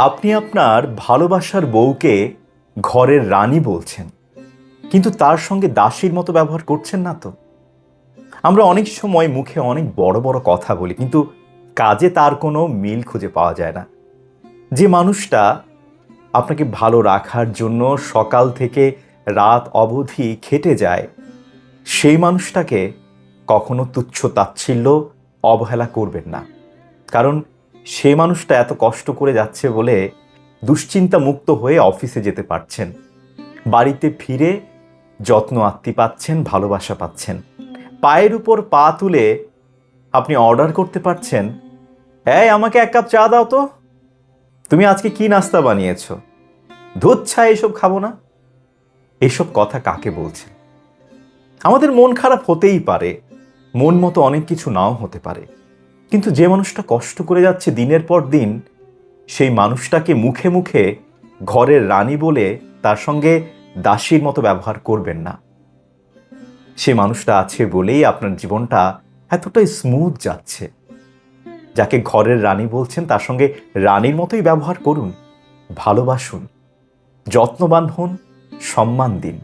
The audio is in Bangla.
আপনি আপনার ভালোবাসার বউকে ঘরের রানী বলছেন, কিন্তু তার সঙ্গে দাসীর মতো ব্যবহার করছেন না তো? আমরা অনেক সময় মুখে অনেক বড় বড় কথা বলি, কিন্তু কাজে তার কোনো মিল খুঁজে পাওয়া যায় না। যে মানুষটা আপনাকে ভালো রাখার জন্য সকাল থেকে রাত অবধি খেটে যায়, সেই মানুষটাকে কখনো তুচ্ছ তাচ্ছিল্য অবহেলা করবেন না। কারণ সে মানুষটা এত কষ্ট করে যাচ্ছে বলে দুশ্চিন্তা মুক্ত হয়ে অফিসে যেতে পারছেন, বাড়িতে ফিরে যত্ন আত্তি পাচ্ছেন, ভালোবাসা পাচ্ছেন। পায়ের উপর পা তুলে আপনি অর্ডার করতে পারছেন, এই আমাকে এক কাপ চা দাও তো, তুমি আজকে কি নাস্তা বানিয়েছো, দুধ চা এসব খাবো না। এসব কথা কাকে বলছেন? আমাদের মন খারাপ হতেই পারে, মন মতো অনেক কিছু নাও হতে পারে, কিন্তু যে মানুষটা কষ্ট করে যাচ্ছে দিনের পর দিন, সেই মানুষটাকে মুখে মুখে ঘরের রানী বলে তার সঙ্গে দাসীর মতো ব্যবহার করবেন না। সে মানুষটা আছে বলেই আপনার জীবনটা এতটাই স্মুথ যাচ্ছে। যাকে ঘরের রানী বলছেন তার সঙ্গে রানীর মতোই ব্যবহার করুন, ভালোবাসুন, যত্নবান হন, সম্মান দিন।